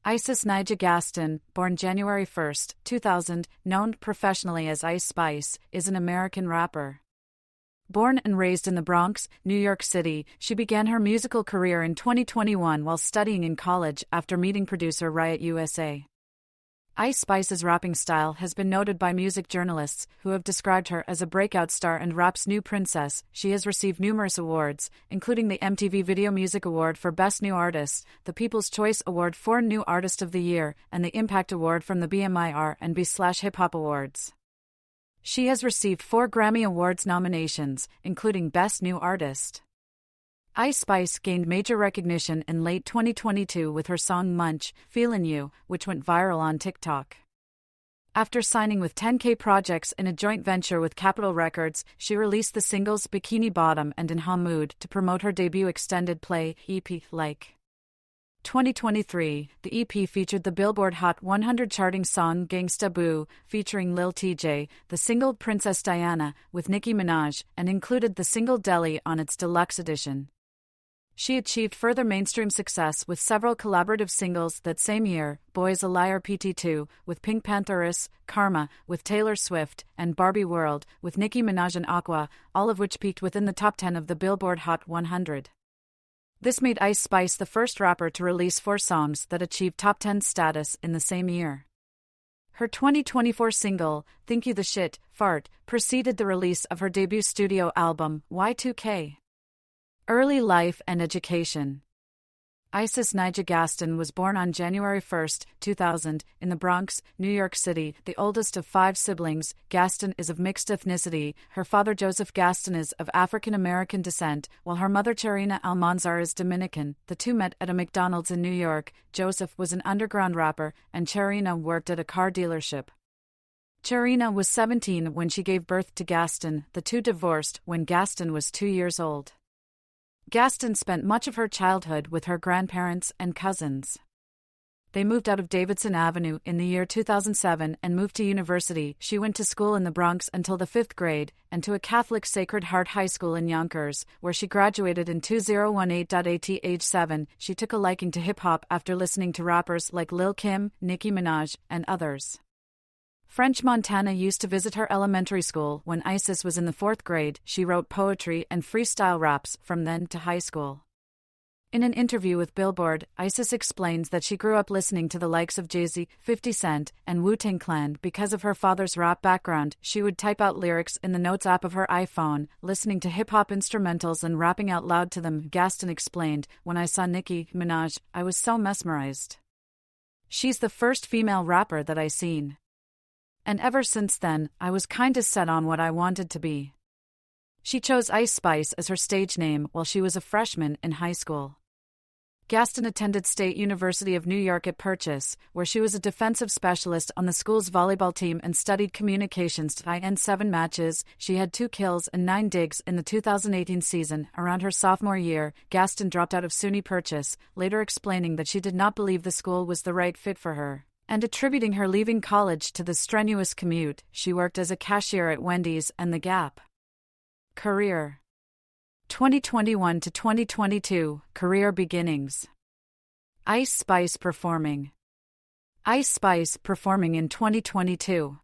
Naija Gaston, born January 1, 2000, known professionally as Ice Spice, is an American rapper. Born and raised in the Bronx, New York City, she began her musical career in 2021 while studying in college after meeting producer RiotUSA. Ice Spice's rapping style has been noted by music journalists, who have described her as a breakout star and rap's new princess. She has received numerous awards, including the MTV Video Music Award for Best New Artist, the People's Choice Award for New Artist of the Year, and the Impact Award from the BMI R&B/Hip Hop Awards. She has received 4 Grammy Awards nominations, including Best New Artist. Ice Spice gained major recognition in late 2022 with her song Munch, Feelin' You, which went viral on TikTok. After signing with 10K Projects in a joint venture with Capitol Records, she released the singles Bikini Bottom and In Ha Mood to promote her debut extended play EP, Like. 2023, the EP featured the Billboard Hot 100 charting song Gangsta Boo, featuring Lil TJ, the single Princess Diana, with Nicki Minaj, and included the single Deli on its deluxe edition. She achieved further mainstream success with several collaborative singles that same year: Boy's a Liar PT2, with Pink Pantheress, Karma, with Taylor Swift, and Barbie World, with Nicki Minaj and Aqua, all of which peaked within the top 10 of the Billboard Hot 100. This made Ice Spice the first rapper to release 4 songs that achieved top 10 status in the same year. Her 2024 single, Think You the Shit, Fart, preceded the release of her debut studio album, Y2K. Early life and education. Isis Naija Gaston was born on January 1, 2000, in the Bronx, New York City, the oldest of 5 siblings. Gaston is of mixed ethnicity. Her father Joseph Gaston is of African-American descent, while her mother Charina Almanzar is Dominican. The two met at a McDonald's in New York. Joseph was an underground rapper, and Charina worked at a car dealership. Charina was 17 when she gave birth to Gaston. The two divorced when Gaston was 2 years old. Gaston spent much of her childhood with her grandparents and cousins. They moved out of Davidson Avenue in the year 2007 and moved to university. She went to school in the Bronx until the 5th grade, and to a Catholic Sacred Heart High School in Yonkers, where she graduated in 2018. At age 7, she took a liking to hip-hop after listening to rappers like Lil Kim, Nicki Minaj, and others. French Montana used to visit her elementary school. When Isis was in the 4th grade, she wrote poetry and freestyle raps from then to high school. In an interview with Billboard, Isis explains that she grew up listening to the likes of Jay-Z, 50 Cent, and Wu-Tang Clan. Because of her father's rap background, she would type out lyrics in the Notes app of her iPhone, listening to hip-hop instrumentals and rapping out loud to them. Gaston explained, "When I saw Nicki Minaj, I was so mesmerized. She's the first female rapper that I seen. And ever since then, I was kinda set on what I wanted to be." She chose Ice Spice as her stage name while she was a freshman in high school. Gaston attended State University of New York at Purchase, where she was a defensive specialist on the school's volleyball team and studied communications. In 7 matches, she had 2 kills and 9 digs in the 2018 season. Around her sophomore year, Gaston dropped out of SUNY Purchase, later explaining that she did not believe the school was the right fit for her, and attributing her leaving college to the strenuous commute. She worked as a cashier at Wendy's and The Gap. Career. 2021 to 2022, career beginnings. Ice Spice performing. Ice Spice performing in 2022.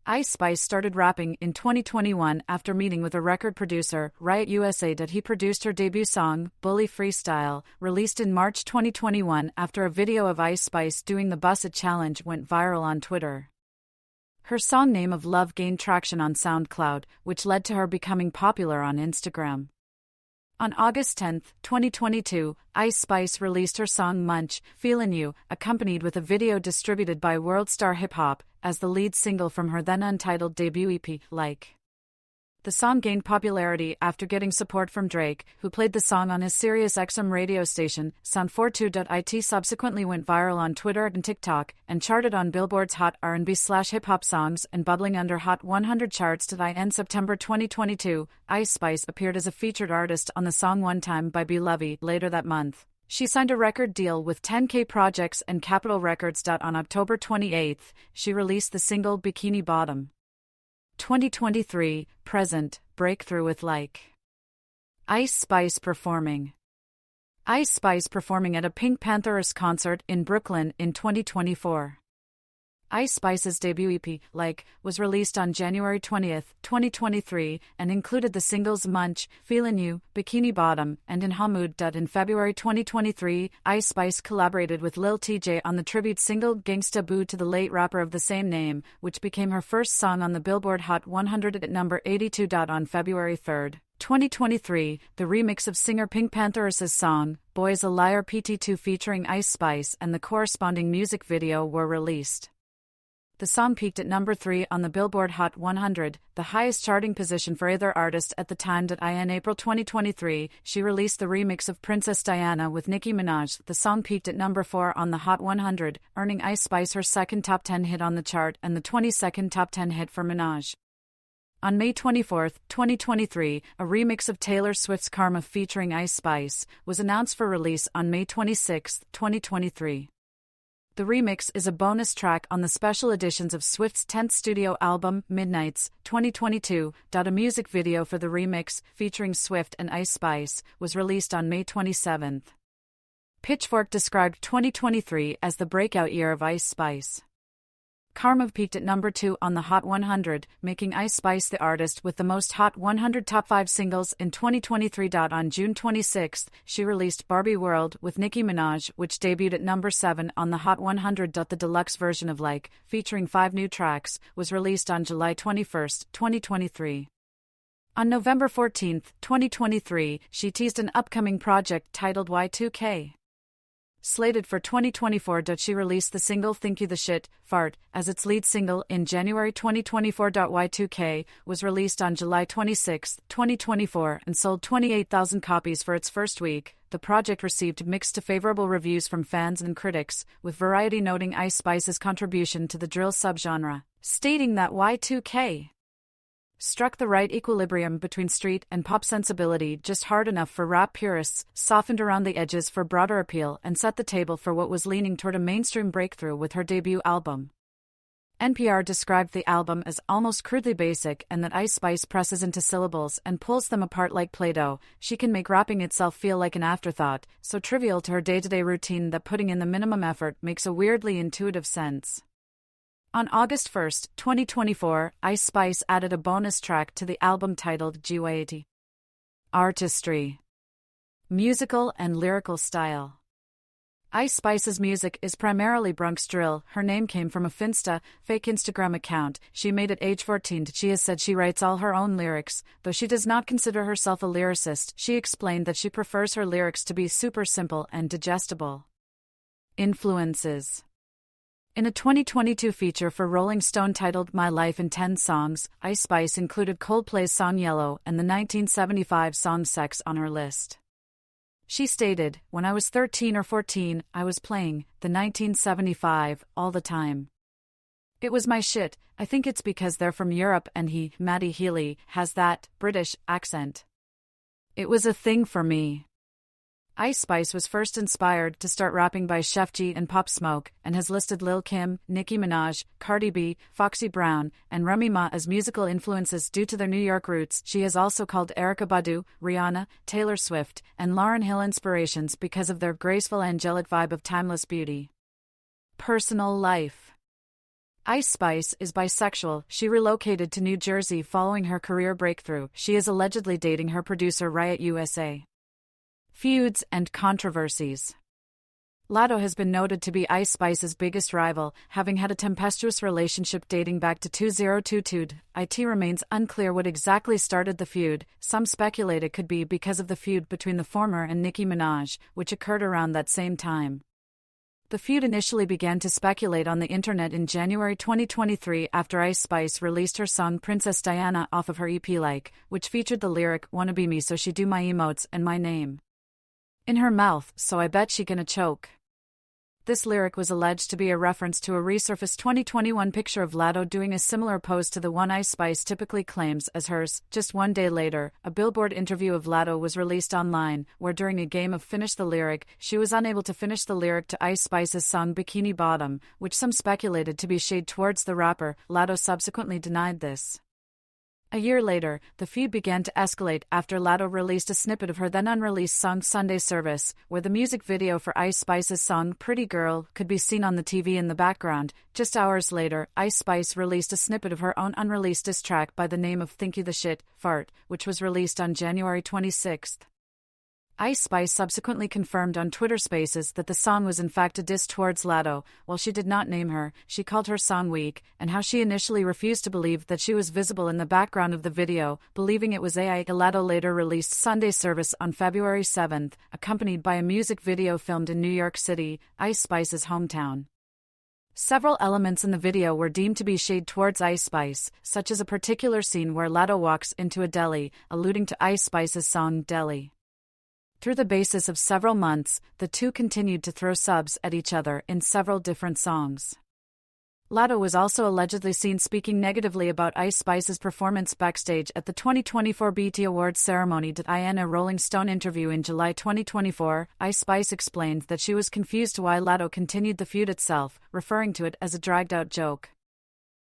Ice Spice started rapping in 2021 after meeting with a record producer, RiotUSA. He produced her debut song, Bully Freestyle, released in March 2021 after a video of Ice Spice doing the Bus It challenge went viral on Twitter. Her song Name of Love gained traction on SoundCloud, which led to her becoming popular on Instagram. On August 10, 2022, Ice Spice released her song Munch, Feelin' You, accompanied with a video distributed by World Star Hip Hop, as the lead single from her then untitled debut EP, Like. The song gained popularity after getting support from Drake, who played the song on his SiriusXM radio station, Sound42.it. Subsequently went viral on Twitter and TikTok, and charted on Billboard's Hot R&B/Hip Hop Songs and bubbling under Hot 100 charts to the end September 2022. Ice Spice appeared as a featured artist on the song One Time by B. Lovey. Later that month, she signed a record deal with 10K Projects and Capitol Records. On October 28, she released the single Bikini Bottom. 2023, present, breakthrough with Like. Ice Spice performing. Ice Spice performing at a Pink Panthers concert in Brooklyn in 2024. Ice Spice's debut EP, Like, was released on January 20, 2023, and included the singles Munch, Feelin' You, Bikini Bottom, and In Hamood. In February 2023, Ice Spice collaborated with Lil TJ on the tribute single Gangsta Boo to the late rapper of the same name, which became her first song on the Billboard Hot 100 at number 82. On February 3, 2023, the remix of singer Pink Panthers' song, Boy's a Liar PT2 featuring Ice Spice and the corresponding music video were released. The song peaked at number 3 on the Billboard Hot 100, the highest charting position for either artist at the time. In April 2023, she released the remix of Princess Diana with Nicki Minaj. The song peaked at number 4 on the Hot 100, earning Ice Spice her second top 10 hit on the chart and the 22nd top 10 hit for Minaj. On May 24, 2023, a remix of Taylor Swift's Karma featuring Ice Spice was announced for release on May 26, 2023. The remix is a bonus track on the special editions of Swift's 10th studio album, Midnights, 2022. A music video for the remix, featuring Swift and Ice Spice, was released on May 27. Pitchfork described 2023 as the breakout year of Ice Spice. Karma peaked at number 2 on the Hot 100, making Ice Spice the artist with the most Hot 100 top 5 singles in 2023. On June 26, she released Barbie World with Nicki Minaj, which debuted at number 7 on the Hot 100. The deluxe version of Like, featuring 5 new tracks, was released on July 21, 2023. On November 14, 2023, she teased an upcoming project titled Y2K. Slated for 2024. She released the single Think You the Shit, Fart, as its lead single in January 2024. Y2K was released on July 26, 2024, and sold 28,000 copies for its first week. The project received mixed to favorable reviews from fans and critics, with Variety noting Ice Spice's contribution to the drill subgenre, stating that Y2K struck the right equilibrium between street and pop sensibility, just hard enough for rap purists, softened around the edges for broader appeal, and set the table for what was leaning toward a mainstream breakthrough with her debut album. NPR described the album as almost crudely basic, and that Ice Spice presses into syllables and pulls them apart like Play-Doh. She can make rapping itself feel like an afterthought, so trivial to her day-to-day routine that putting in the minimum effort makes a weirdly intuitive sense. On August 1, 2024, Ice Spice added a bonus track to the album titled G80. Artistry. Musical and lyrical style. Ice Spice's music is primarily Bronx drill. Her name came from a Finsta, fake Instagram account she made at age 14. She has said she writes all her own lyrics, though she does not consider herself a lyricist. She explained that she prefers her lyrics to be super simple and digestible. Influences. In a 2022 feature for Rolling Stone titled My Life in 10 Songs, Ice Spice included Coldplay's song Yellow and the 1975 song Sex on her list. She stated, "When I was 13 or 14, I was playing the 1975 all the time. It was my shit. I think it's because they're from Europe and Matty Healy, has that British accent. It was a thing for me." Ice Spice was first inspired to start rapping by Chef G and Pop Smoke, and has listed Lil Kim, Nicki Minaj, Cardi B, Foxy Brown, and Remy Ma as musical influences due to their New York roots. She has also called Erykah Badu, Rihanna, Taylor Swift, and Lauryn Hill inspirations because of their graceful angelic vibe of timeless beauty. Personal life. Ice Spice is bisexual. She relocated to New Jersey following her career breakthrough. She is allegedly dating her producer RiotUSA. Feuds and controversies. Latto has been noted to be Ice Spice's biggest rival, having had a tempestuous relationship dating back to 2022. It remains unclear what exactly started the feud. Some speculate it could be because of the feud between the former and Nicki Minaj, which occurred around that same time. The feud initially began to speculate on the internet in January 2023 after Ice Spice released her song Princess Diana off of her EP Like, which featured the lyric, "Wanna be me so she do my emotes and my name in her mouth, so I bet she gonna choke." This lyric was alleged to be a reference to a resurfaced 2021 picture of Latto doing a similar pose to the one Ice Spice typically claims as hers. Just one day later, a Billboard interview of Latto was released online, where during a game of Finish the Lyric, she was unable to finish the lyric to Ice Spice's song Bikini Bottom, which some speculated to be shade towards the rapper. Latto subsequently denied this. A year later, the feud began to escalate after Latto released a snippet of her then unreleased song Sunday Service, where the music video for Ice Spice's song Pretty Girl could be seen on the TV in the background. Just hours later, Ice Spice released a snippet of her own unreleased diss track by the name of Think You the Shit, Fart, which was released on January 26. Ice Spice subsequently confirmed on Twitter Spaces that the song was in fact a diss towards Latto. While she did not name her, she called her song weak, and how she initially refused to believe that she was visible in the background of the video, believing it was AI. Latto later released Sunday Service on February 7, accompanied by a music video filmed in New York City, Ice Spice's hometown. Several elements in the video were deemed to be shade towards Ice Spice, such as a particular scene where Latto walks into a deli, alluding to Ice Spice's song Deli. Through the basis of several months, the two continued to throw subs at each other in several different songs. Latto was also allegedly seen speaking negatively about Ice Spice's performance backstage at the 2024 BET Awards ceremony. In a Rolling Stone interview in July 2024, Ice Spice explained that she was confused why Latto continued the feud itself, referring to it as a dragged-out joke.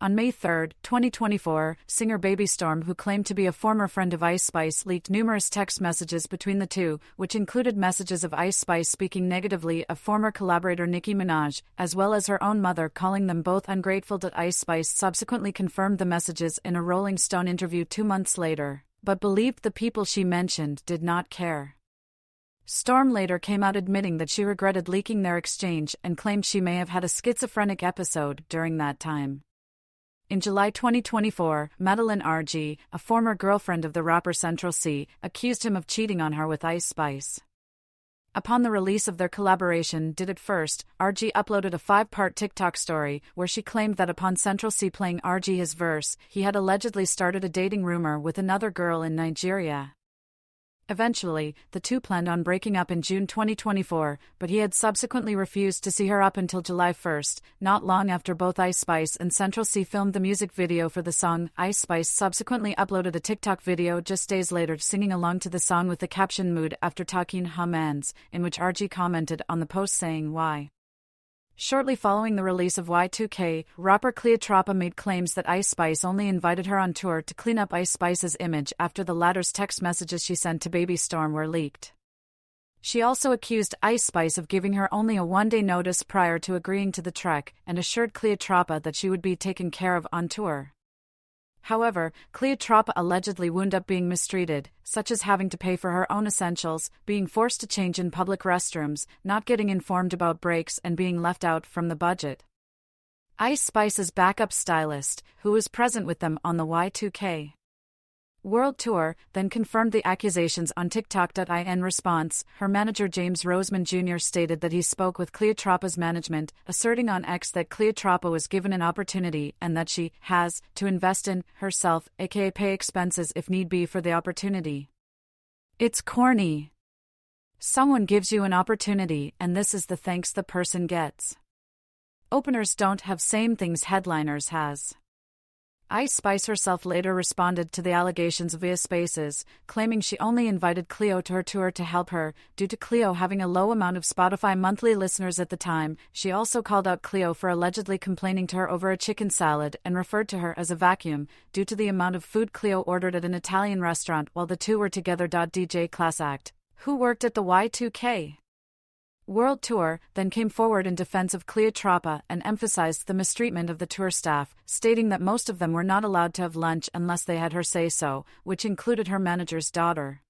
On May 3, 2024, singer Baby Storm, who claimed to be a former friend of Ice Spice, leaked numerous text messages between the two, which included messages of Ice Spice speaking negatively of former collaborator Nicki Minaj, as well as her own mother calling them both ungrateful. Ice Spice subsequently confirmed the messages in a Rolling Stone interview 2 months later, but believed the people she mentioned did not care. Storm later came out admitting that she regretted leaking their exchange and claimed she may have had a schizophrenic episode during that time. In July 2024, Madeline RG, a former girlfriend of the rapper Central C, accused him of cheating on her with Ice Spice. Upon the release of their collaboration Did It First, RG uploaded a 5-part TikTok story where she claimed that upon Central C playing RG his verse, he had allegedly started a dating rumor with another girl in Nigeria. Eventually, the two planned on breaking up in June 2024, but he had subsequently refused to see her up until July 1. Not long after both Ice Spice and Central C filmed the music video for the song, Ice Spice subsequently uploaded a TikTok video just days later singing along to the song with the caption "Mood after talking humans," in which RG commented on the post saying "Why?" Shortly following the release of Y2K, rapper Cleotrapa made claims that Ice Spice only invited her on tour to clean up Ice Spice's image after the latter's text messages she sent to Baby Storm were leaked. She also accused Ice Spice of giving her only a one-day notice prior to agreeing to the trek, and assured Cleotrapa that she would be taken care of on tour. However, Cleotrapa allegedly wound up being mistreated, such as having to pay for her own essentials, being forced to change in public restrooms, not getting informed about breaks, and being left out from the budget. Ice Spice's backup stylist, who was present with them on the Y2K World Tour, then confirmed the accusations on TikTok. In response, her manager James Roseman Jr. stated that he spoke with Cleotrapa's management, asserting on X that Cleotrapa was given an opportunity and that she has to invest in herself, aka pay expenses if need be for the opportunity. It's corny. Someone gives you an opportunity and this is the thanks the person gets. Openers don't have same things headliners has. Ice Spice herself later responded to the allegations via Spaces, claiming she only invited Cleo to her tour to help her, due to Cleo having a low amount of Spotify monthly listeners at the time. She also called out Cleo for allegedly complaining to her over a chicken salad and referred to her as a vacuum, due to the amount of food Cleo ordered at an Italian restaurant while the two were together. DJ Class Act, who worked at the Y2K World Tour, then came forward in defense of Cleotrapa and emphasized the mistreatment of the tour staff, stating that most of them were not allowed to have lunch unless they had her say so, which included her manager's daughter.